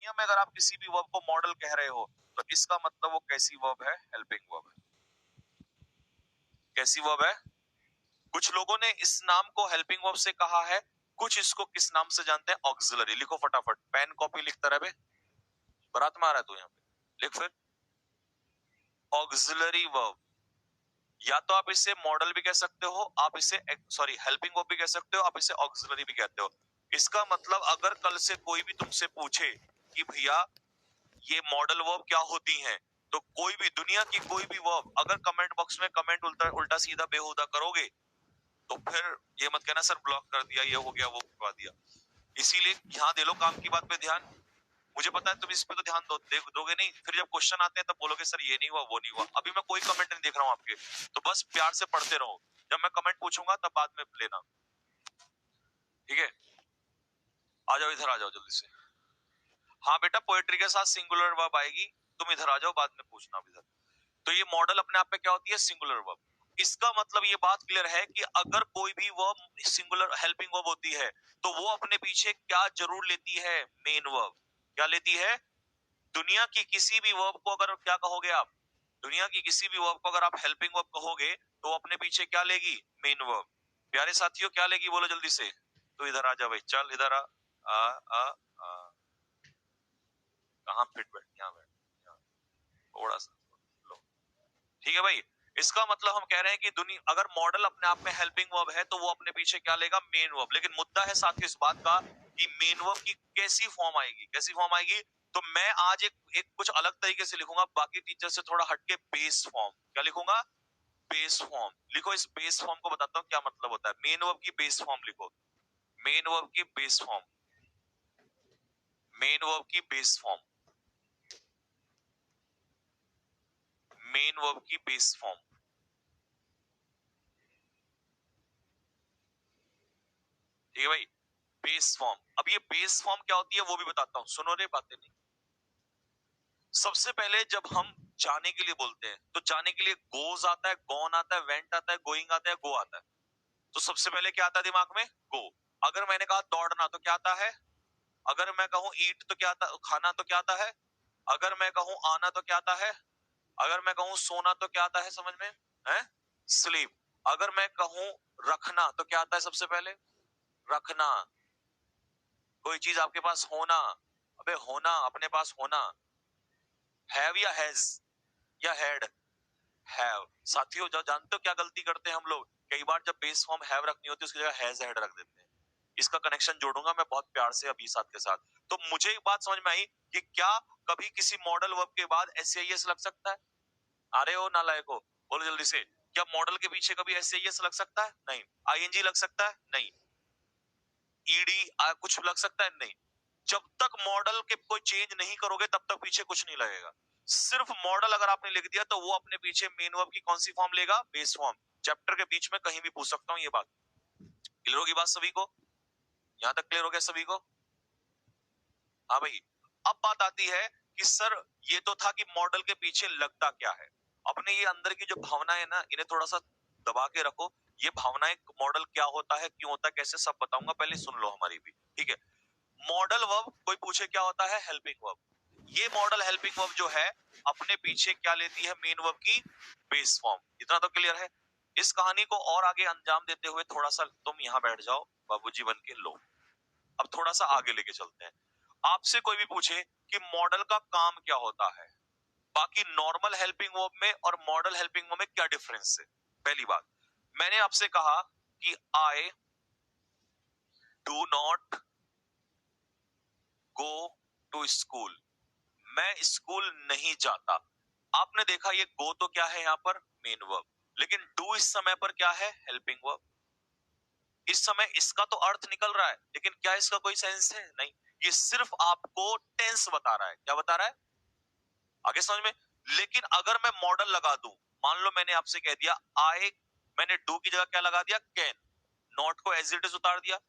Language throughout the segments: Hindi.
दुनिया में अगर आप किसी भी वर्ब को मॉडल कह रहे हो तो इसका मतलब वो कैसी वर्ब है? हेल्पिंग वर्ब है। कैसी वर्ब है? कुछ लोगों ने इस नाम को हेल्पिंग वर्ब से कहा है, कुछ इसको किस नाम से जानते हैं? ऑक्सिलरी। लिखो फटाफट, पेन कॉपी लिखता रहे। बारात में आ रहा है तू यहाँ पे, लिख फिर। ऑक्सिलरी वर्ब, या तो आप इसे मॉडल भी कह सकते हो, आप इसे हेल्पिंग वर्ब भी कह सकते हो, आप इसे ऑक्सिलरी भी कहते हो। इसका मतलब अगर कल से कोई भी तुमसे पूछे कि भैया ये मॉडल वर्ब क्या होती हैं, तो कोई भी दुनिया की कोई भी वर्ब अगर कमेंट बॉक्स में कमेंट उल्टा सीधा बेहुदा करोगे तो फिर ये मत कहना सर ब्लॉक कर दिया, ये हो गया, वो करवा दिया। इसीलिए यहाँ दे लो काम की बात पे ध्यान। मुझे पता है तुम इस पे तो ध्यान दोगे नहीं, फिर जब क्वेश्चन आते हैं तब बोलोगे सर ये नहीं हुआ, वो नहीं हुआ। अभी मैं कोई कमेंट नहीं देख रहा हूँ आपके, तो बस प्यार से पढ़ते रहो। जब मैं कमेंट पूछूंगा तब बाद में लेना, ठीक है? आ जाओ, इधर आ जाओ जल्दी से। हाँ बेटा, पोएट्री के साथ सिंगुलर वर्ब आएगी, तुम इधर आ जाओ, बाद में पूछना इधर। तो ये मॉडल अपने आप में क्या होती है? Singular verb. इसका मतलब ये बात क्लियर है कि अगर कोई भी वर्ब सिंगुलर हेल्पिंग वर्ब होती है तो वो अपने पीछे क्या जरूर लेती है? Main verb. क्या लेती है? दुनिया की किसी भी वर्ब को अगर क्या कहोगे आप, दुनिया की किसी भी वर्ब को अगर आप हेल्पिंग वर्ब कहोगे तो अपने पीछे क्या लेगी? Main verb. प्यारे साथियों क्या लेगी? बोलो जल्दी से। तो इधर आ जा भाई, चल इधर आ। आ कहाँ फिट बैठ, यहाँ बैठ, थोड़ा सा लो, ठीक है भाई। इसका मतलब हम कह रहे हैं कि दुनिया अगर मॉडल अपने आप में हेल्पिंग वर्ब है तो वो अपने पीछे क्या लेगा? Main verb. लेकिन मुद्दा है साथ इस बात का कि मेन वर्ब की कैसी फॉर्म आएगी? कैसी फॉर्म आएगी? तो मैं आज एक कुछ अलग तरीके से लिखूंगा, बाकी टीचर से थोड़ा हटके। Base form. क्या लिखूंगा? Base form. लिखो, इस बेस फॉर्म को बताता हूँ क्या मतलब होता है। मेन वर्ब की बेस फॉर्म लिखो। मेन वर्ब की बेस फॉर्म। मेन वर्ब की बेस फॉर्म। मेन वर्ब की बेस फॉर्म। ठीक है भाई, बेस फॉर्म। अब ये बेस फॉर्म क्या होती है वो भी बताता हूं, सुनो रे बातें नहीं। सबसे पहले जब हम जाने के लिए बोलते हैं तो जाने के लिए गोज आता है, गॉन आता है, वेंट आता है, गोइंग आता है, गो आता है। तो सबसे पहले क्या आता है दिमाग में? गो। अगर मैंने कहा दौड़ना तो क्या आता है? अगर मैं कहूं ईट तो क्या आता? खाना तो क्या आता है? अगर मैं कहूं आना तो क्या आता है? अगर मैं कहूं सोना तो क्या आता है? समझ में है? स्लीप। अगर मैं कहूं रखना तो क्या आता है? सबसे पहले रखना। कोई चीज आपके पास होना। अबे होना, अपने पास होना। हैव या हैज या हैड? हैव। साथियों जानते हो क्या गलती करते हैं हम लोग? कई बार जब बेस फॉर्म हैव रखनी होती है उसकी जगह हैज हैड रख देते हैं। इसका कनेक्शन जोड़ूंगा मैं बहुत प्यार से अभी साथ के साथ। तो मुझे एक बात समझ में आई कि क्या कभी किसी मॉडल वर्ब के बाद एसएस लग सकता है? अरे ओ नालायको, बोलो जल्दी से। क्या मॉडल के पीछे कभी एसएस लग सकता है? नहीं। आईएनजी लग सकता है? नहीं। ईडी कुछ लग सकता है? नहीं। जब तक मॉडल के कोई चेंज नहीं करोगे तब तक पीछे कुछ नहीं लगेगा। सिर्फ मॉडल अगर आपने लिख दिया तो वो अपने पीछे मेन वर्ब की कौन सी फॉर्म लेगा? Base form. चैप्टर के बीच में कहीं भी पूछ सकता हूं ये बात। क्लियर होगी बात सभी को? यहां तक क्लियर हो गया सभी को? हाँ भाई। अब बात आती है कि सर ये तो था कि मॉडल के पीछे लगता क्या है। अपने ये अंदर की जो भावना है ना, इन्हें थोड़ा सा दबा के रखो। ये भावनाएं, मॉडल क्या होता है, क्यों होता है, कैसे, सब बताऊंगा, पहले सुन लो हमारी भी, ठीक है? मॉडल वर्ब, कोई पूछे क्या होता है? Helping verb. ये मॉडल हेल्पिंग वर्ब जो है अपने पीछे क्या लेती है? मेन वर्ब की बेस फॉर्म। इतना तो क्लियर है। इस कहानी को और आगे अंजाम देते हुए थोड़ा सा तुम यहां बैठ जाओ बाबूजी बन के। लो, अब थोड़ा सा आगे लेके चलते हैं। आपसे कोई भी पूछे कि मॉडल का काम क्या होता है, बाकी नॉर्मल हेल्पिंग वर्ब में और मॉडल हेल्पिंग वर्ब में क्या डिफरेंस है? पहली बात, मैंने आपसे कहा कि I do not go to school. मैं स्कूल नहीं जाता। आपने देखा ये गो तो क्या है यहां पर? Main verb. लेकिन डू इस समय पर क्या है? Helping verb. इस समय इसका तो अर्थ निकल रहा है, लेकिन क्या इसका कोई सेंस है? नहीं। ये सिर्फ आपको टेंस बता रहा है। क्या बता रहा है? आगे समझ में। लेकिन अगर मैं मॉडल लगा दूं, मान लो मैंने आपसे कह दिया आई, मैंने डू की जगह क्या लगा दिया? कैन। नॉट को एज इट इज उतार दिया।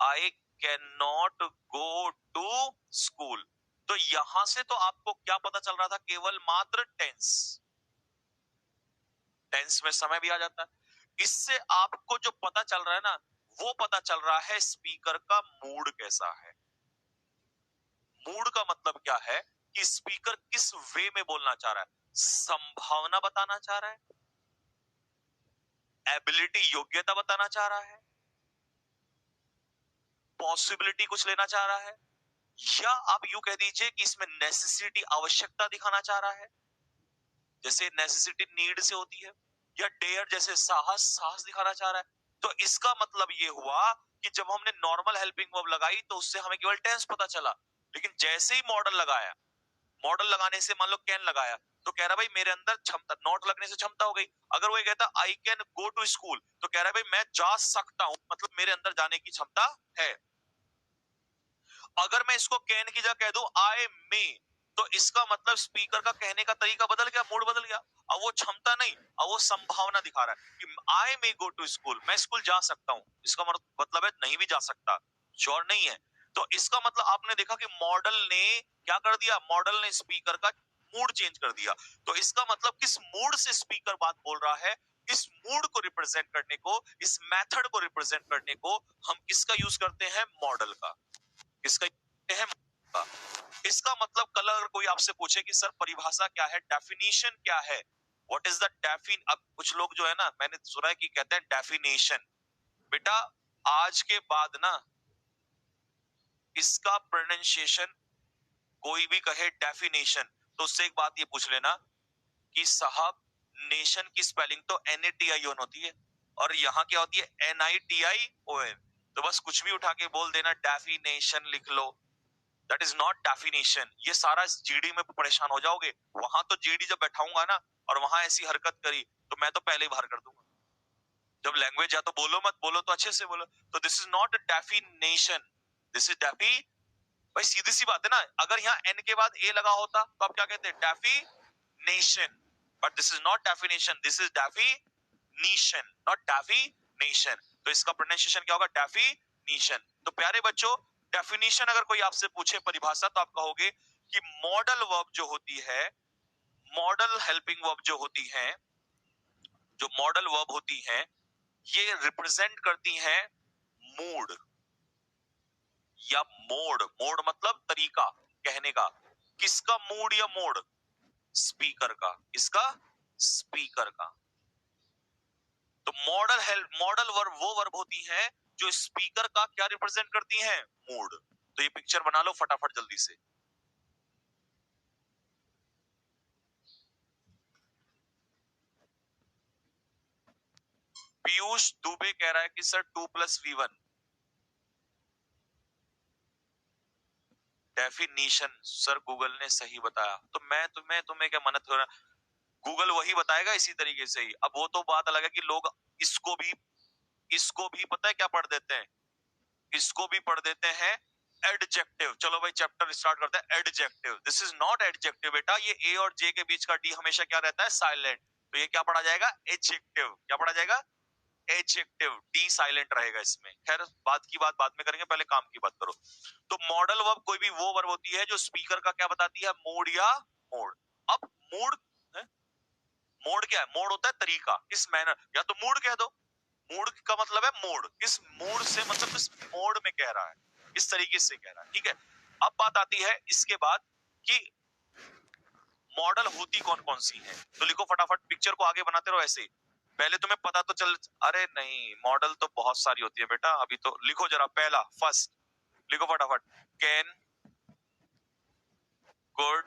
I can not go to school. तो यहां से तो आपको क्या पता चल रहा था? केवल मात्र टेंस। टेंस में समय भी आ जाता है। इससे आपको जो पता चल रहा है ना, वो पता चल रहा है स्पीकर का मूड कैसा है। मूड का मतलब क्या है कि स्पीकर किस वे में बोलना चाह रहा है, संभावना बताना चाह रहा है, एबिलिटी योग्यता बताना चाह रहा है, पॉसिबिलिटी कुछ लेना चाह रहा है, या आप यूं कह दीजिए कि इसमें नेसेसिटी आवश्यकता दिखाना चाह रहा है, जैसे नेसेसिटी नीड से होती है, या डेयर जैसे साहस साहस दिखाना चाह रहा है। तो इसका मतलब ये हुआ कि जब हमने नॉर्मल हेल्पिंग वर्ब लगाई तो उससे हमें केवल टेंस पता चला, लेकिन जैसे ही मॉडल लगाया, मॉडल लगाने से मान लो कैन लगाया, तो कह रहा भाई मेरे अंदर क्षमता, नॉट लगने से क्षमता हो गई। अगर वो ये कहता I can go to school, तो कह रहा भाई मैं जा सकता हूं, मतलब मेरे अंदर जाने की क्षमता है। अगर मैं इसको कैन की जगह कह दूं आई मे, तो इसका मतलब स्पीकर का कहने का तरीका बदल गया, मूड बदल गया। अब वो क्षमता नहीं, अब वो संभावना दिखा रहा है कि आई मे गो टू स्कूल, मैं स्कूल जा सकता हूं। इसका मतलब है नहीं भी जा सकता, श्योर नहीं है। तो इसका मतलब आपने देखा कि मॉडल ने क्या कर दिया, मॉडल ने स्पीकर का मूड चेंज कर दिया। तो इसका मतलब किस मूड से स्पीकर बात बोल रहा है, इस मूड को रिप्रेजेंट करने को, इस मेथड को रिप्रेजेंट करने को हम किसका यूज करते हैं, मॉडल का। किसका है, इसका मतलब कल अगर कोई आपसे पूछे कि सर परिभाषा क्या है, डेफिनेशन क्या है, व्हाट इज द डेफिन, अब कुछ लोग जो है ना, मैंने सुना है कि कहते हैं डेफिनेशन। बेटा आज के बाद ना इसका प्रोनाउंसिएशन कोई भी कहे डेफिनेशन, तो उससे एक बात ये पूछ लेना कि साहब नेशन की स्पेलिंग तो NATION होती है, और यहाँ क्या होती है, NITION। तो बस कुछ भी उठा के बोल देना डेफिनेशन लिख लो, दैट इज नॉट डेफिनेशन। ये सारा जीडी में परेशान हो जाओगे। वहां तो जीडी जब बैठाऊंगा ना और वहां ऐसी हरकत करी तो मैं तो पहले ही बाहर कर दूंगा। जब लैंग्वेज या तो बोलो मत बोलो तो अच्छे से बोलो। तो this is not a definition, this is DeFi. भाई सीधी सी बात है ना, अगर यहाँ एन के बाद ए लगा होता तो आप क्या कहते हैं, definition. But this is not definition, this is definition, not definition. तो इसका प्रोनाउंसिएशन क्या होगा, डेफिनेशन। तो प्यारे बच्चों, डेफिनेशन अगर कोई आपसे पूछे परिभाषा, तो आप कहोगे कि मॉडल वर्ब जो होती है, मॉडल हेल्पिंग वर्ब जो होती है, जो मॉडल वर्ब होती है, ये रिप्रेजेंट करती हैं मूड या मोड। मोड मतलब तरीका कहने का। किसका मूड या मोड, स्पीकर का। किसका, स्पीकर का। तो मॉडल वर्ब वो वर्ब होती है जो स्पीकर का क्या रिप्रेजेंट करती हैं, मूड। तो ये पिक्चर बना लो फटाफट जल्दी से। पीयूष दुबे कह रहा है कि sir 2+V1 definition sir Google ने सही बताया। तो मैं तुम्हें क्या मदद कर रहा, गूगल वही बताएगा इसी तरीके से ही। अब वो तो बात अलग है कि लोग इसको भी पता है क्या पढ़ देते हैं, इसको भी पढ़ देते हैं एडजेक्टिव। चलो भाई चैप्टर स्टार्ट करते हैं, adjective. This is not adjective बेटा, ये ए और जे के बीच का डी हमेशा क्या रहता है, साइलेंट। तो ये क्या पढ़ा जाएगा, एडजेक्टिव। क्या पढ़ा जाएगा, एडजेक्टिव। डी साइलेंट रहेगा इसमें। खैर बात की बात बाद में करेंगे, पहले काम की बात करो। तो मॉडल वर्ब कोई भी वो वर्ब होती है जो स्पीकर का क्या बताती है, मूड या मोड। अब मूड, मोड क्या है, मोड होता है तरीका, किस मैनर, या तो मूड कह दो। मूड का मतलब है मोड, किस मूड से, मतलब किस मोड में कह रहा है, इस तरीके से कह रहा है। ठीक है, अब बात आती है इसके बाद कि मॉडल होती कौन कौन सी है। तो लिखो फटाफट, पिक्चर को आगे बनाते रहो ऐसे ही। पहले तुम्हें पता तो चल, अरे नहीं मॉडल तो बहुत सारी होती है बेटा। अभी तो लिखो जरा, पहला फर्स्ट लिखो फटाफट, can, could,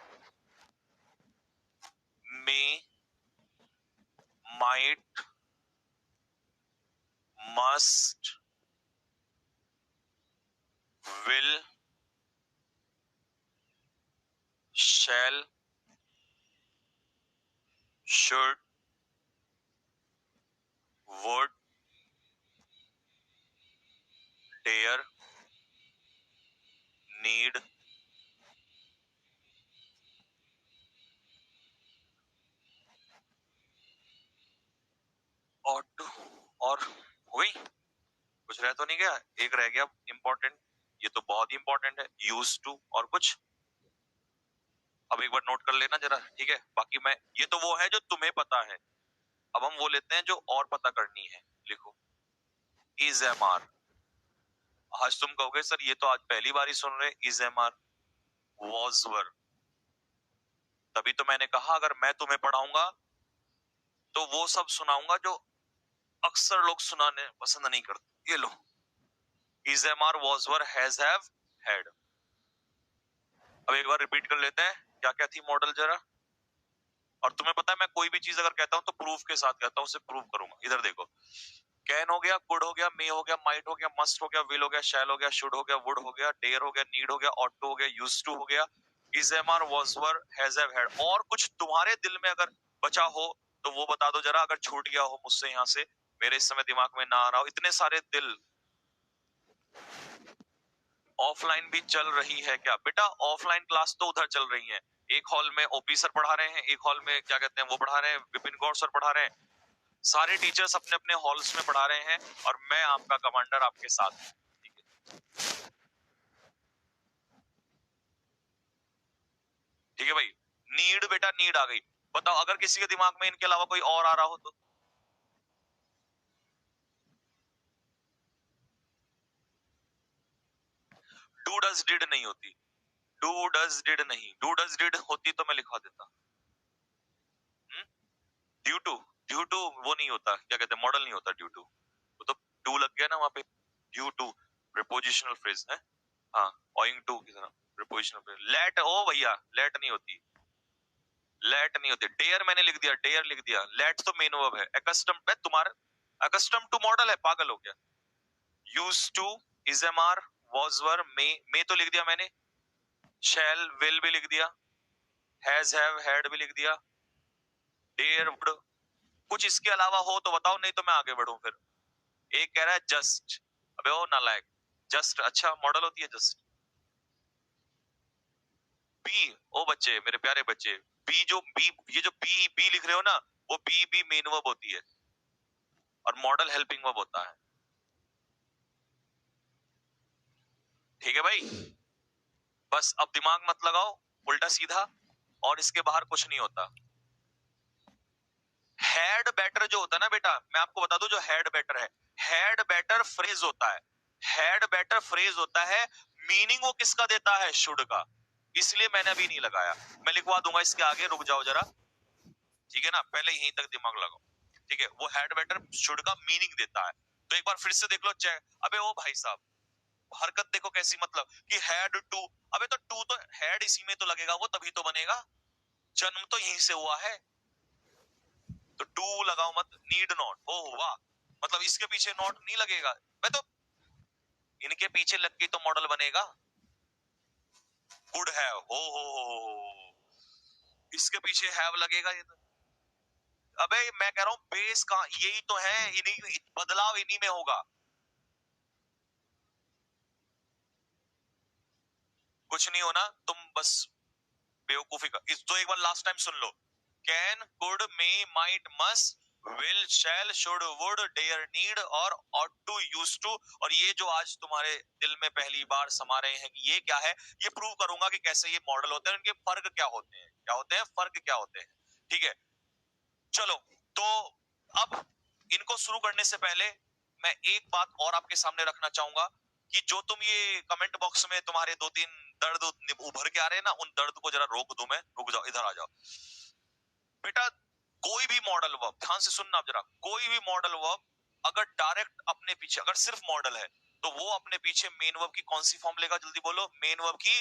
may, might, must, will, shall, should, would, dare, need, ought, और हो गई। कुछ रह तो नहीं गया, एक रह गया इंपॉर्टेंट, ये तो बहुत ही इंपॉर्टेंट है, यूज टू। और कुछ अब एक बार नोट कर लेना जरा, ठीक है। बाकी मैं, ये तो वो है जो तुम्हें पता है, अब हम वो लेते हैं जो और पता करनी है। लिखो इज एम आर। आज तुम कहोगे सर ये तो आज पहली बार ही सुन रहे is am are. was were। तभी तो मैंने कहा अगर मैं तुम्हें पढ़ाऊंगा तो वो सब सुनाऊंगा जो अक्सर लोग सुनाने पसंद नहीं करते। ये लो, is am are was were has have had। अब एक बार रिपीट कर लेते हैं क्या क्या थी मॉडल जरा। और तुम्हें पता है मैं कोई भी चीज अगर कहता हूं तो प्रूफ के साथ कहता हूं, उसे प्रूव करूंगा। इधर देखो, कैन हो गया, कुड हो गया, मे हो गया, माइट हो गया, मस्ट हो गया, विल हो गया, शैल हो गया, शुड हो गया, वुड हो गया, डेयर हो गया, नीड हो गया, ऑट टू हो गया, यूज्ड टू हो गया, is am are was were has have had. और कुछ तुम्हारे दिल में अगर बचा हो तो वो बता दो जरा, अगर छूट गया हो मुझसे यहाँ से, मेरे इस समय दिमाग में ना आ रहा हो। इतने सारे दिल। ऑफलाइन भी चल रही है क्या बेटा? ऑफलाइन क्लास तो उधर चल रही है, एक हॉल में ओपी सर पढ़ा रहे हैं, एक हॉल में क्या कहते हैं वो पढ़ा रहे हैं, विपिन गौर सर पढ़ा रहे हैं। सारे टीचर्स अपने अपने हॉल्स में पढ़ा रहे हैं और मैं आपका कमांडर आपके साथ हूं। ठीक है, ठीक है भाई। नीड बेटा, नीड आ गई। बताओ अगर किसी के दिमाग में इनके अलावा कोई और आ रहा हो तो। डू डज डिड नहीं होती, डू डज डिड नहीं, डू डज डिड होती तो मैं लिखवा देता। ड्यू टू, ड्यू टू वो नहीं होता, क्या कहते हैं, मॉडल नहीं होता ड्यू टू। वो तो टू लग गया ना वहां पे। ड्यू टू प्रीपोजिशनल फ्रेज है। हाँ, ओइंग टू की तरह प्रीपोजिशनल फ्रेज। लेट, ओ भैया लेट नहीं होती, लेट नहीं होती। डेयर मैंने लिख दिया, डेयर लिख दिया। लेट तो मेन वर्ब है। अकस्टम है तुम्हारा, अकस्टम टू मॉडल है, पागल हो गया। Use to, is am are, was were, may तो लिख दिया मैंने, शैल विल भी लिख दिया, हैज हैव हैड भी लिख दिया, डेयर वुड। कुछ इसके अलावा हो तो बताओ, नहीं तो मैं आगे बढ़ूं फिर। एक कह रहा है जस्ट, अबे ओ नालायक, जस्ट अच्छा मॉडल होती है जस्ट। बी, ओ बच्चे मेरे प्यारे बच्चे, बी जो बी, ये जो बी बी लिख रहे हो ना, वो बी भी मेन वर्ब होती है और मॉडल हेल्पिंग वर्ब होता है। ठीक है भाई, बस अब दिमाग मत लगाओ उल्टा सीधा, और इसके बाहर कुछ नहीं होता। हैड बेटर जो होता है ना बेटा, मैं आपको बता दूं जो हैड बेटर है, हैड बेटर फ्रेज होता है, हैड बेटर फ्रेज होता है। मीनिंग वो किसका देता है? शुड का। इसलिए मैंने अभी नहीं लगाया, मैं लिखवा दूंगा इसके आगे, रुक जाओ जरा। ठीक है ना, पहले यहीं तक दिमाग लगाओ। ठीक है, वो हैड बेटर शुड का मीनिंग देता है। तो एक बार फिर से देख लो, चेक। अबे ओ भाई साहब, हरकत देखो कैसी, मतलब कि हैड टू। अबे तो टू तो हैड इसी में तो लगेगा, वो तभी तो बनेगा, जन्म तो यहीं से हुआ है। तो टू लगाओ मत, नीड नॉट। ओह वाह, मतलब इसके पीछे नॉट नहीं लगेगा। मैं तो इनके पीछे लग के तो मॉडल बनेगा। कुड हैव, हो इसके पीछे हैव लगेगा ये तो। अबे मैं कह रहा हूं बेस का यही तो है, इन्हीं बदलाव इन्हीं में होगा। कुछ नहीं होना, तुम बस बेवकूफी का इस तो एक बार लास्ट टाइम सुन लो। Can, could, may, might, must, will, shall, should, would, dare, need और ऑट टू, यूज टू। और ये जो आज तुम्हारे दिल में पहली बार समा रहे हैं कि ये क्या है, ये प्रूव करूंगा कि कैसे ये मॉडल होते हैं, इनके फर्क क्या होते हैं, क्या होते हैं फर्क, क्या होते हैं। ठीक है, चलो। तो अब इनको शुरू करने से पहले मैं एक बात और आपके सामने रखना चाहूंगा कि जो तुम ये कमेंट बॉक्स में तुम्हारे दो तीन दर्द उभर के आ रहे हैं ना, उन दर्द को जरा रोक दूं मैं। रुक जाओ, इधर आ जाओ बेटा। कोई भी मॉडल वर्ब, ध्यान से सुनना जरा, कोई भी मॉडल वर्ब अगर डायरेक्ट अपने पीछे, अगर सिर्फ मॉडल है तो वो अपने पीछे मेन वर्ब की कौन सी फॉर्म लेगा? जल्दी बोलो। मेन वर्ब की,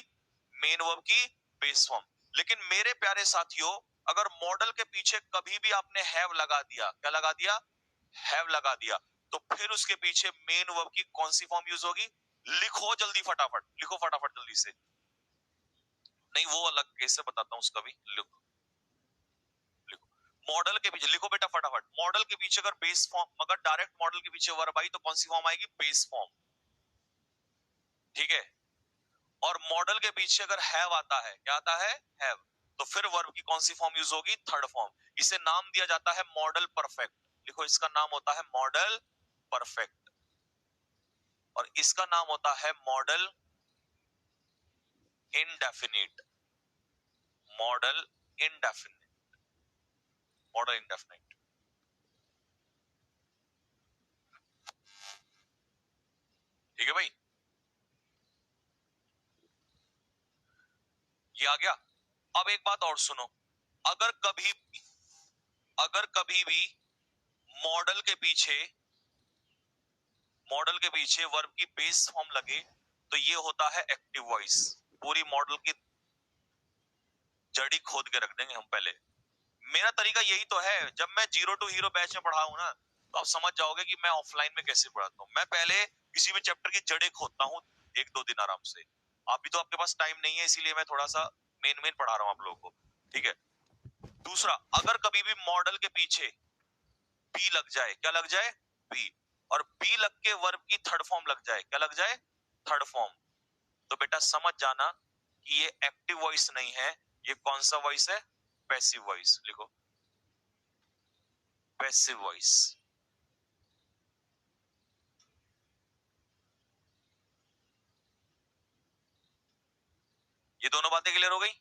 मेन वर्ब की बेस फॉर्म। लेकिन मेरे प्यारे साथियों, अगर मॉडल के पीछे कभी भी आपने हैव लगा दिया, क्या लगा दिया? हैव लगा दिया, तो फिर उसके पीछे मेन वर्ब की कौन सी फॉर्म यूज होगी? लिखो जल्दी, फटाफट लिखो, फटाफट जल्दी से। नहीं वो अलग कैसे बताता हूं उसका भी, लिखो लिखो। मॉडल के पीछे लिखो बेटा फटाफट। मॉडल के पीछे अगर बेस फॉर्म, अगर डायरेक्ट मॉडल के पीछे वर्ब आई तो कौन सी फॉर्म आएगी? Base form. ठीक है, और मॉडल के पीछे अगर हैव आता है, क्या आता है? हैव। तो फिर वर्ब की कौन सी फॉर्म यूज होगी? Third form. इसे नाम दिया जाता है मॉडल परफेक्ट। लिखो, इसका नाम होता है मॉडल परफेक्ट, और इसका नाम होता है model indefinite. Model indefinite, model indefinite. ठीक है भाई। ये आ गया। अब एक बात और सुनो, अगर कभी भी मॉडल के पीछे वर्ब की बेस फॉर्म लगे तो ये होता है एक्टिव वॉइस। पूरी मॉडल की जड़ी खोद के रख देंगे हम पहले। मेरा तरीका यही तो है, जब मैं जीरो टू हीरो बैच में पढ़ा हूं ना, तो आप समझ जाओगे कि मैं ऑफलाइन में कैसे पढ़ाता हूँ। मैं पहले किसी भी चैप्टर की जड़ें खोदता हूँ 1-2 दिन आराम से। आप भी तो, आपके पास टाइम नहीं है, इसीलिए मैं थोड़ा सा मेन मेन पढ़ा रहा हूँ आप लोगों को, ठीक है। दूसरा, अगर कभी भी मॉडल के पीछे बी लग जाए, क्या लग जाए, बी, और बी लग के वर्ब की थर्ड फॉर्म लग जाए, क्या लग जाए, थर्ड फॉर्म, तो बेटा समझ जाना कि ये एक्टिव वॉइस नहीं है। ये कौन सा वॉइस है, पैसिव वॉइस। लिखो, पैसिव वॉइस। ये दोनों बातें क्लियर हो गई।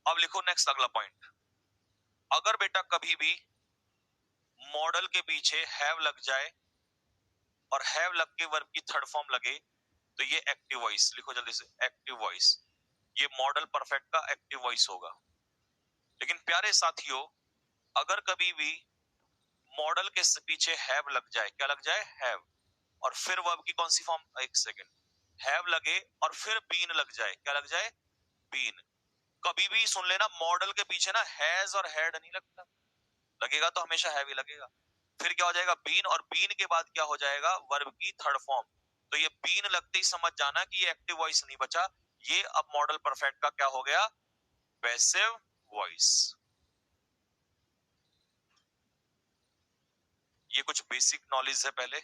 अब लिखो नेक्स्ट अगला पॉइंट, अगर बेटा कभी भी मॉडल के पीछे हैव लग जाए और हैव लग के वर्ब की थर्ड फॉर्म लगे तो ये एक्टिव वॉइस। लिखो जल्दी से, एक्टिव वॉइस। ये मॉडल परफेक्ट का एक्टिव वॉइस होगा। लेकिन प्यारे साथियों, अगर कभी भी मॉडल के पीछे हैव लग जाए, क्या लग जाए, हैव, और फिर वर्ब की कौन सी फॉर्म, एक सेकेंड, हैव लगे और फिर बीन लग जाए, क्या लग जाए, बीन। कभी भी सुन लेना, मॉडल के पीछे ना हैज और हैड नहीं लगता, लगेगा तो हमेशा हैव ही लगेगा। फिर क्या हो जाएगा, बीन, और बीन के बाद क्या हो जाएगा, वर्ब की थर्ड फॉर्म। तो ये बीन लगते ही समझ जाना कि ये एक्टिव वॉइस नहीं बचा, ये अब मॉडल परफेक्ट का क्या हो गया, पैसिव वॉइस। ये कुछ बेसिक नॉलेज है, पहले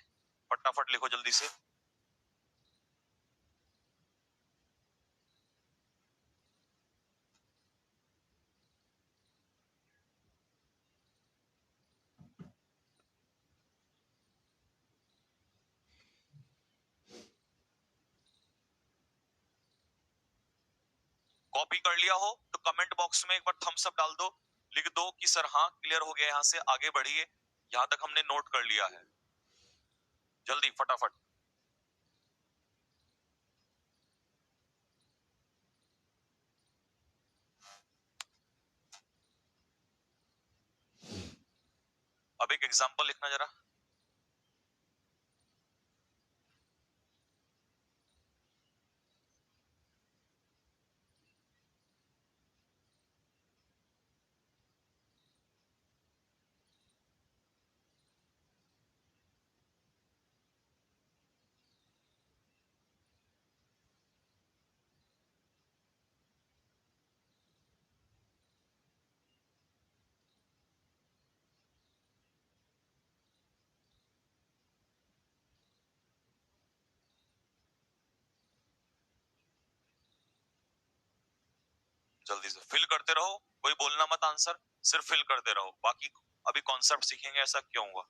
फटाफट लिखो जल्दी से। कॉपी कर लिया हो तो कमेंट बॉक्स में एक बार थम्स अप डाल दो, लिख दो कि सर हाँ क्लियर हो गया, यहां से आगे बढ़िए, यहां तक हमने नोट कर लिया है। जल्दी फटाफट। अब एक एग्जांपल लिखना जरा। जल्दी से फिल करते रहो, कोई बोलना मत आंसर, सिर्फ फिल करते रहो, बाकी अभी कॉन्सेप्ट सीखेंगे, ऐसा क्यों हुआ।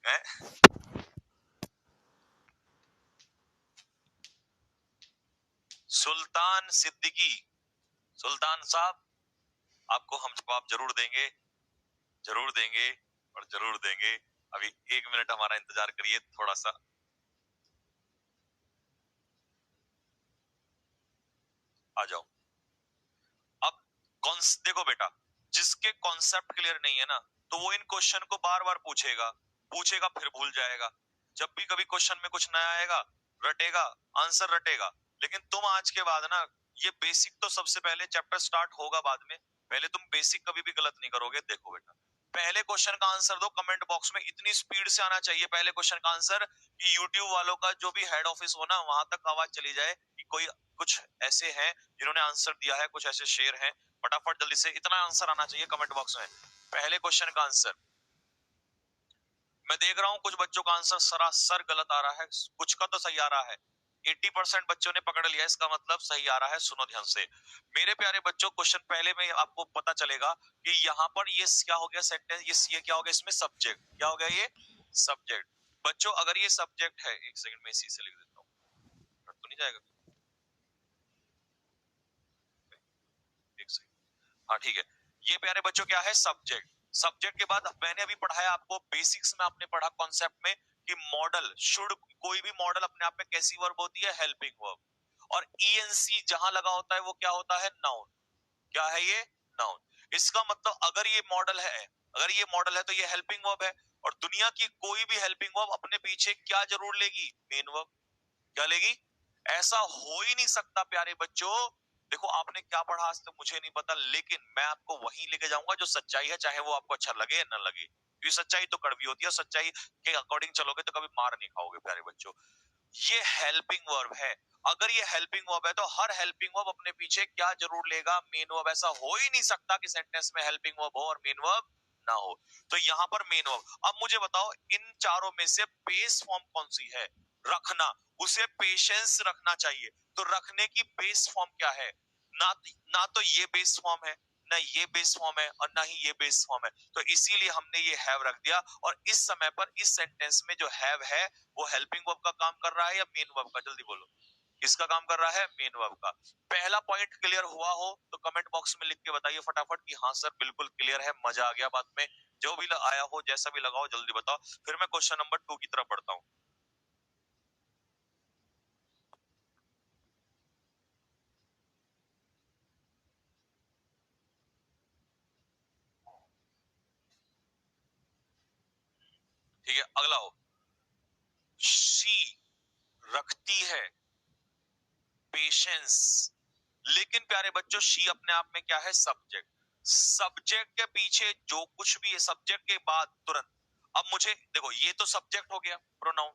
है? सुल्तान सिद्दीकी, सुल्तान साहब, आपको हम जवाब जरूर देंगे, जरूर देंगे और जरूर देंगे। अभी 1 मिनट हमारा इंतजार करिए थोड़ा सा। आ जाओ। अब देखो बेटा, जिसके कॉन्सेप्ट क्लियर नहीं है ना, तो वो इन क्वेश्चन को बार बार पूछेगा, पूछेगा फिर भूल जाएगा। जब भी कभी क्वेश्चन में कुछ नया आएगा, रटेगा, आंसर रटेगा। लेकिन तुम आज के बाद ना, ये बेसिक तो सबसे पहले चैप्टर स्टार्ट होगा बाद में, पहले तुम बेसिक कभी भी गलत नहीं करोगे। देखो बेटा, पहले क्वेश्चन का आंसर दो कमेंट बॉक्स में, इतनी स्पीड से आना चाहिए पहले क्वेश्चन का आंसर कि यूट्यूब वालों का जो भी हेड ऑफिस हो ना, वहां तक आवाज चली जाए कि कोई कुछ ऐसे हैं जिन्होंने आंसर दिया है, कुछ ऐसे शेर हैं, फटाफट जल्दी से इतना आंसर आना चाहिए कमेंट बॉक्स में। पहले क्वेश्चन का आंसर मैं देख रहा हूं, कुछ बच्चों का आंसर सरासर गलत आ रहा है, कुछ का तो सही आ रहा है। 80% बच्चों ने पकड़ लिया, इसका मतलब सही आ रहा है। सुनो ध्यान से मेरे प्यारे बच्चों, क्वेश्चन पहले में आपको पता चलेगा कि यहाँ पर ये क्या हो गया सेंटेंस, ये क्या हो गया, इसमें सब्जेक्ट क्या हो गया, ये सब्जेक्ट। बच्चों अगर ये सब्जेक्ट है, एक सेकंड में इसी से लिख देता हूँ, तो नहीं जाएगा, एक सेकंड, हाँ ठीक है। ये प्यारे बच्चों क्या है, सब्जेक्ट। सब्जेक्ट के बाद मैंने अभी पढ़ाया आपको बेसिक्स में, आपने पढ़ा कॉन्सेप्ट में कि मॉडल शुड, कोई भी मॉडल अपने आप में कैसी वर्ब होती है, हेल्पिंग वर्ब। और ईएनसी जहां लगा होता है वो क्या होता है, नाउन। क्या है ये, नाउन। इसका मतलब अगर ये मॉडल है, अगर ये मॉडल है तो ये हेल्पिंग वर्ब है। और दुनिया की कोई भी हेल्पिंग वर्ब अपने पीछे क्या जरूर लेगी, मेन वर्ब। क्या लेगी, ऐसा हो ही नहीं सकता प्यारे बच्चों। देखो आपने क्या पढ़ा आज तक मुझे नहीं पता, लेकिन मैं आपको वहीं लेके जाऊंगा जो सच्चाई है, चाहे वो आपको अच्छा लगे या ना लगे, क्योंकि सच्चाई तो कड़वी होती है, सच्चाई के अकॉर्डिंग चलोगे तो कभी मार नहीं खाओगे प्यारे बच्चों। ये हेल्पिंग वर्ब है। अगर ये हेल्पिंग वर्ब है तो हर हेल्पिंग वर्ब अपने पीछे क्या जरूर लेगा, मेन वर्ब। ऐसा हो ही नहीं सकता कि सेंटेंस में हेल्पिंग वर्ब हो और मेन वर्ब ना हो। तो यहाँ पर मेन वर्ब। अब मुझे बताओ इन चारों में से बेस फॉर्म कौन सी है, रखना, उसे पेशेंस रखना चाहिए। तो रखने की बेस फॉर्म क्या है, ना ना तो ये बेस फॉर्म है, ना ये बेस फॉर्म है, और ना ही ये बेस फॉर्म है। तो इसीलिए हमने ये हैव रख दिया। और इस समय पर इस सेंटेंस में जो हैव है वो हेल्पिंग वर्ब का काम कर रहा है या मेन वर्ब का, जल्दी बोलो। किसका काम कर रहा है, मेन वर्ब का। पहला पॉइंट क्लियर हुआ हो तो कमेंट बॉक्स में लिख के बताइए फटाफट कि हाँ सर बिल्कुल क्लियर है, मजा आ गया बात में। जो भी आया हो, जैसा भी लगा हो, जल्दी बताओ, फिर मैं क्वेश्चन नंबर 2 की तरफ बढ़ता हूँ। ठीक है, अगला हो, शी रखती है पेशेंस। लेकिन प्यारे बच्चों शी अपने आप में क्या है, सब्जेक्ट। सब्जेक्ट के पीछे जो कुछ भी है, सब्जेक्ट के बाद तुरंत, अब मुझे देखो, ये तो सब्जेक्ट हो गया प्रोनाउन,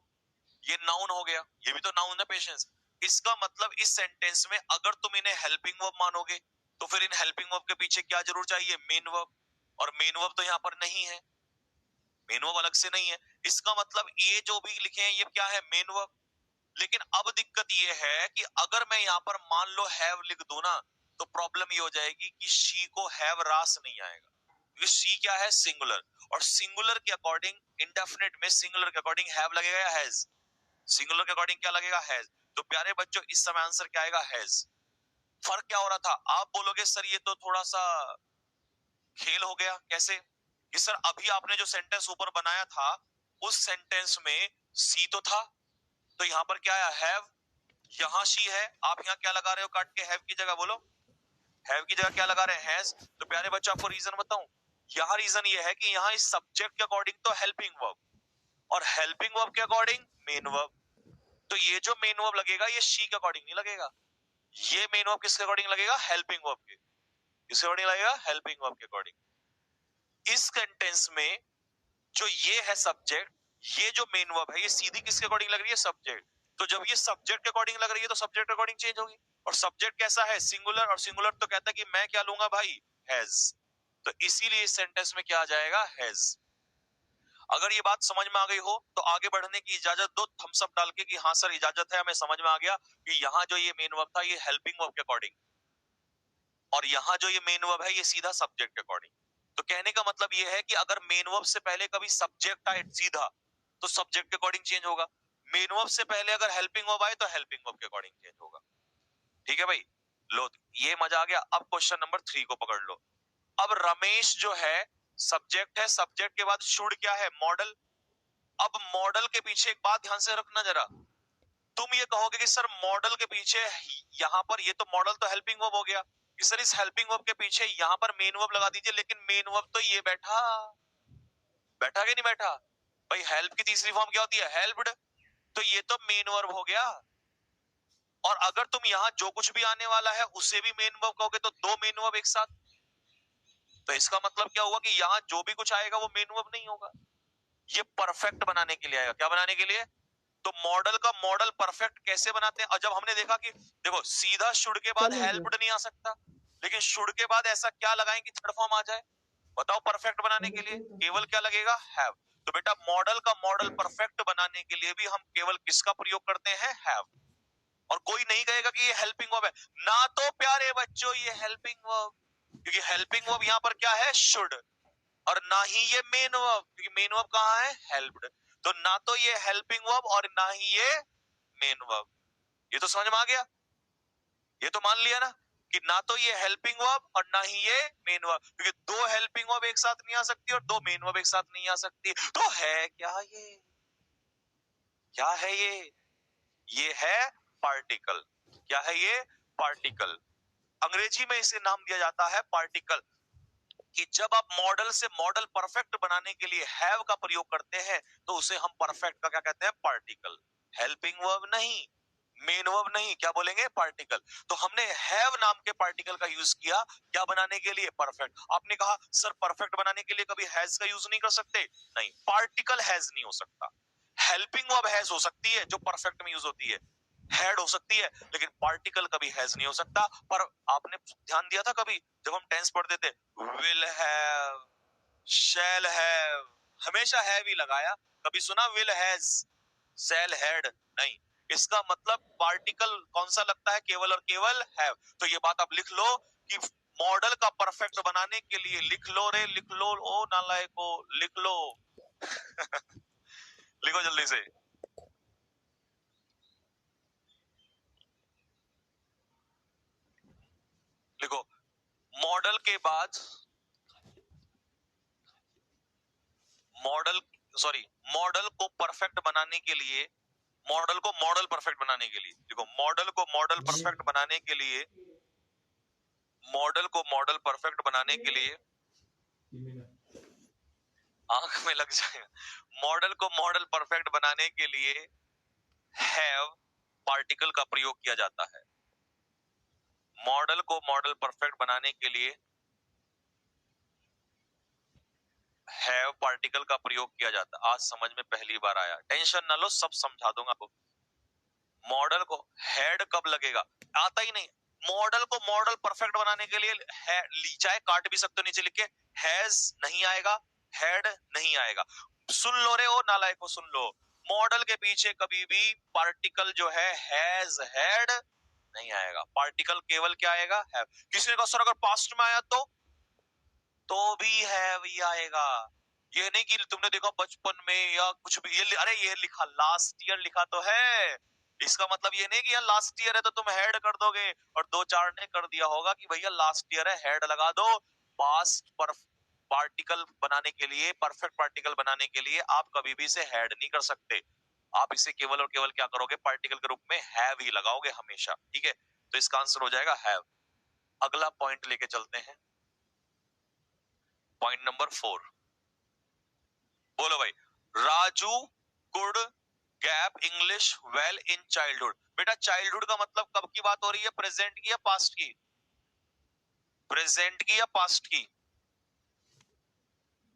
ये नाउन हो गया, ये भी तो नाउन है पेशेंस। इसका मतलब इस सेंटेंस में अगर तुम इन्हें हेल्पिंग वर्ब मानोगे तो फिर इन हेल्पिंग वर्ब के पीछे क्या जरूर चाहिए, मेन वर्ब। और मेन वर्ब तो यहाँ पर नहीं है, मेन वर्ब अलग से नहीं है। इसका मतलब ये जो भी लिखे हैं ये क्या है, मेन वर्ब। लेकिन अब दिक्कत ये है कि अगर मैं यहाँ पर मान लो हैव लिख दूं ना, तो प्रॉब्लम ये हो जाएगी कि शी को हैव रास नहीं आएगा, क्योंकि शी क्या है, सिंगुलर। और सिंगुलर के अकॉर्डिंग, इंडेफिनिट में सिंगुलर के अकॉर्डिंग हैव लगेगा या हैज, सिंगुलर के अकॉर्डिंग क्या लगेगा, हैज। तो प्यारे बच्चों इस समय आंसर क्या आएगा, हैज। फर्क क्या हो रहा था, आप बोलोगे सर ये तो थोड़ा सा खेल हो गया, कैसे कि सर अभी आपने जो सेंटेंस ऊपर बनाया था उस सेंटेंस में सी तो था, तो यहां पर क्या है, हैव। यहां शी है, आप यहाँ क्या लगा रहे हो काट के, हैव की जगह बोलो, हैव की जगह क्या लगा रहे हैं, हैज। तो प्यारे बच्चों आपको रीजन बताऊं, यहाँ रीजन ये है कि यहाँ इस सब्जेक्ट के अकॉर्डिंग तो हेल्पिंग वर्ब, और हेल्पिंग वर्ब के अकॉर्डिंग मेन वर्ब। तो ये जो मेन वर्ब लगेगा ये शी के अकॉर्डिंग नहीं लगेगा, ये मेन वर्ब किसके अकॉर्डिंग लगेगा, हेल्पिंग वर्ब के। किसके अकॉर्डिंग लगेगा, हेल्पिंग वर्ब के अकॉर्डिंग। इस सेंटेंस में जो ये है सब्जेक्ट, ये जो मेन वर्ब है ये सीधी किसके अकॉर्डिंग लग रही है, सब्जेक्ट। तो जब ये सब्जेक्ट के अकॉर्डिंग लग रही है तो सब्जेक्ट अकॉर्डिंग चेंज होगी। और सब्जेक्ट कैसा है, सिंगुलर, और सिंगुलर तो कहता है कि मैं क्या लूंगा भाई, हैज। तो इसीलिए इस सेंटेंस में क्या आ जाएगा, हैज। अगर ये बात समझ में आ गई हो तो आगे बढ़ने की इजाजत दो थम्स अप डाल के कि हाँ सर इजाजत है, हमें समझ में आ गया कि यहाँ जो ये मेन वर्ब था ये हेल्पिंग वर्ब के अकॉर्डिंग, और यहाँ जो ये मेन वर्ब है ये सीधा सब्जेक्ट के अकॉर्डिंग। तो कहने का मतलब ये है कि अगर मेन वर्ब से पहले कभी सब्जेक्ट आए सीधा, तो सब्जेक्ट के अकॉर्डिंग चेंज होगा। मेन वर्ब से पहले अगर हेल्पिंग वर्ब आए तो हेल्पिंग वर्ब के अकॉर्डिंग चेंज होगा। ठीक है भाई, लो ये मजा आ गया। अब क्वेश्चन नंबर 3 को पकड़ लो। अब रमेश जो है सब्जेक्ट है, सब्जेक्ट के बाद शुड क्या है, मॉडल। अब मॉडल के पीछे एक बात ध्यान से रखना जरा, तुम ये कहोगे कि सर मॉडल के पीछे यहां पर, ये तो मॉडल तो हेल्पिंग वर्ब हो गया कि सर इस हेल्पिंग वर्ब के पीछे यहां पर मेन वर्ब लगा दीजिए, लेकिन मेन वर्ब तो ये बैठा बैठा कि नहीं बैठा भाई। हेल्प की तीसरी फॉर्म क्या होती है, हेल्प्ड, तो ये तो मेन वर्ब हो गया। और अगर तुम यहां जो कुछ भी आने वाला है उसे भी मेन वर्ब कहोगे तो दो मेन वर्ब एक साथ, तो इसका मतलब क्या हुआ कि यहां जो भी कुछ आएगा वो मेन वर्ब नहीं होगा, ये परफेक्ट बनाने के लिए आएगा। क्या बनाने के लिए, तो मॉडल का मॉडल परफेक्ट कैसे बनाते हैं। और जब हमने देखा कि देखो सीधा शुड के बाद हेल्प्ड नहीं आ सकता, लेकिन शुड के बाद ऐसा क्या लगाएं कि थर्ड फॉर्म आ जाए, बताओ परफेक्ट बनाने के लिए केवल क्या लगेगा, हैव। तो बेटा मॉडल का मॉडल परफेक्ट बनाने के लिए भी हम केवल किसका प्रयोग करते हैं, हैव। और कोई नहीं कहेगा कि ये हेल्पिंग वर्ब है ना, तो प्यारे बच्चों ये हेल्पिंग वर्ब, क्योंकि हेल्पिंग वर्ब यहां पर क्या है, शुड, और ना ही ये मेन वर्ब, क्योंकि मेन वर्ब कहां है, हेल्प्ड। तो ना तो ये हेल्पिंग वर्ब और ना ही ये मेन वर्ब। ये तो समझ में आ गया, ये तो मान लिया ना कि ना तो ये हेल्पिंग वर्ब और ना ही ये मेन वर्ब, क्योंकि दो हेल्पिंग वर्ब एक साथ नहीं आ सकती और दो मेन वर्ब एक साथ नहीं आ सकती। तो है क्या ये, क्या है ये है पार्टिकल। क्या है ये, पार्टिकल। अंग्रेजी में इसे नाम दिया जाता है पार्टिकल। कि जब आप मॉडल से मॉडल परफेक्ट बनाने के लिए हैव का प्रयोग करते हैं तो उसे हम परफेक्ट का क्या कहते हैं, पार्टिकल। हेल्पिंग वर्ब नहीं, मेन वर्ब नहीं, क्या बोलेंगे, पार्टिकल। तो हमने हैव नाम के पार्टिकल का यूज किया क्या बनाने के लिए, परफेक्ट। आपने कहा सर परफेक्ट बनाने के लिए कभी हैज का यूज नहीं कर सकते, नहीं, पार्टिकल हैज नहीं हो सकता। हेल्पिंग वर्ब हैज हो सकती है जो परफेक्ट में यूज होती है, हैड हो सकती है, लेकिन पार्टिकल कभी हैज नहीं हो सकता। पर आपने ध्यान दिया था कभी जब हम टेंस पढ़ते थे, विल हैव, शैल हैव, हमेशा हैव ही लगाया, कभी सुना विल हैज, शैल हैड नहीं। इसका मतलब पार्टिकल कौन सा लगता है, केवल और केवल हैव। तो ये बात आप लिख लो कि मॉडल का परफेक्ट बनाने के लिए, लिख लो रे, लिख लो, ओ नालायको, लिख लो लिखो जल्दी से। लिखो, मॉडल के बाद, मॉडल, सॉरी, मॉडल को परफेक्ट बनाने के लिए, मॉडल को मॉडल परफेक्ट बनाने के लिए, देखो मॉडल को मॉडल परफेक्ट बनाने के लिए, मॉडल को मॉडल परफेक्ट बनाने के लिए, आंख में लग जाएगा, मॉडल को मॉडल परफेक्ट बनाने के लिए हैव पार्टिकल का प्रयोग किया जाता है। मॉडल को मॉडल परफेक्ट बनाने के लिए हैव पार्टिकल का प्रयोग किया जाता है। आज समझ में पहली बार आया, टेंशन ना लो, सब समझा दूंगा आपको। मॉडल को हेड कब लगेगा, आता ही नहीं। मॉडल को मॉडल परफेक्ट बनाने के लिए चाहे काट भी सकते हो नीचे लिख के, हैज नहीं आएगा, हेड नहीं आएगा। सुन लो रे ओ नालायक को, सुन लो, मॉडल के पीछे कभी भी पार्टिकल जो है हैज, हेड नहीं आएगा, पार्टिकल केवल क्या आएगा, हैव। किसी ने कहा सर अगर पास्ट में आया तो भी हैव ही आएगा। ये नहीं कि तुमने देखा बचपन में या कुछ भी, ये अरे ये लिखा लास्ट ईयर लिखा तो है, इसका मतलब ये नहीं कि यार लास्ट ईयर है तो तुम हेड कर दोगे और दो चार ने कर दिया होगा कि भैया लास्ट ईयर है हेड लगा दो। पास्ट पर पार्टिकल बनाने के लिए, परफेक्ट पार्टिकल बनाने के लिए आप कभी भी इसे हेड नहीं कर सकते, आप इसे केवल और केवल क्या करोगे, पार्टिकल के रूप में हैव ही लगाओगे हमेशा। ठीक है, तो इसका आंसर हो जाएगा हैव। अगला पॉइंट लेके चलते हैं, पॉइंट नंबर 4। बोलो भाई, Raju could gap English well in childhood. बेटा चाइल्डहुड का मतलब कब की बात हो रही है, प्रेजेंट की या पास्ट की, प्रेजेंट की या पास्ट की,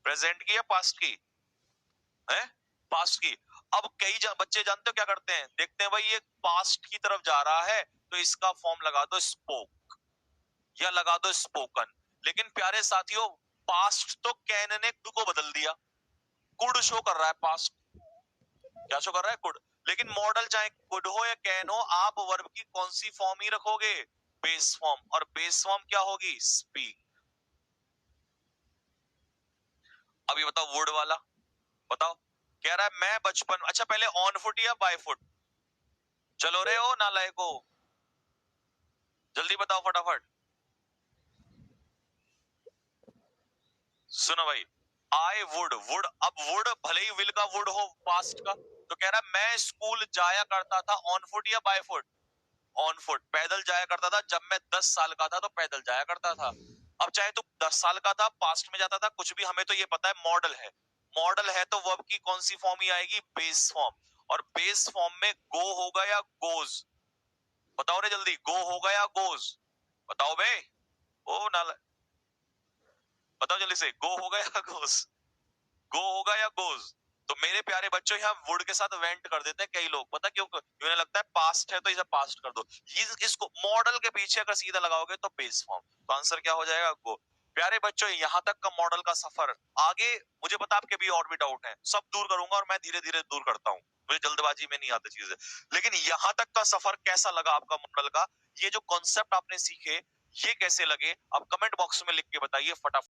प्रेजेंट की या पास्ट की है, पास्ट की। अब कई बच्चे जानते हो क्या करते हैं, देखते हैं भाई ये पास्ट की तरफ जा रहा है तो इसका फॉर्म लगा दो स्पोक या लगा दो स्पोकन। लेकिन प्यारे साथियों पास्ट तो कैन ने को बदल दिया, कुड शो कर रहा है, पास्ट क्या शो कर रहा है, कुड। लेकिन मॉडल चाहे कुड हो या कैन हो, आप वर्ब की कौन सी फॉर्म ही रखोगे, बेस फॉर्म। और बेस फॉर्म क्या होगी, स्पीक। अब ये बताओ वुड वाला, बताओ कह रहा है मैं बचपन, अच्छा पहले ऑन फुट या बाय फुट? चलो रे हो नालायको, जल्दी बताओ फटाफट। सुनो भाई, आई वुड, वुड, अब वुड भले ही विल का वुड हो पास्ट का, तो कह रहा है मैं स्कूल जाया करता था ऑन फुट या बाय फुट? ऑन फुट, पैदल जाया करता था। जब मैं 10 साल का था तो पैदल जाया करता था। अब चाहे तू 10 साल का था, पास्ट में जाता था, कुछ भी, हमें तो ये पता है मॉडल है। मॉडल है तो वर्ब की कौन सी फॉर्म ही आएगी? Base form. और बेस फॉर्म में गो होगा या गोज? बताओ रे जल्दी, गो होगा या गोज? बताओ बे। ओ नाला, बताओ जल्दी से, गो होगा या गोज? गो होगा या गोज? तो मेरे प्यारे बच्चों, यहाँ वुड के साथ वेंट कर देते हैं कई लोग, पता क्यों? उन्हें लगता है पास्ट है तो इसे पास्ट कर दो। इसको मॉडल के पीछे अगर सीधा लगाओगे तो बेस फॉर्म, तो आंसर क्या हो जाएगा? गो। प्यारे बच्चों, यहाँ तक का मॉडल का सफर, आगे मुझे पता आपके भी और भी डाउट है, सब दूर करूंगा और मैं धीरे धीरे दूर करता हूँ, मुझे जल्दबाजी में नहीं आती चीजें। लेकिन यहाँ तक का सफर कैसा लगा आपका मॉडल का? ये जो कॉन्सेप्ट आपने सीखे, ये कैसे लगे? आप कमेंट बॉक्स में लिख के बताइए फटाफट।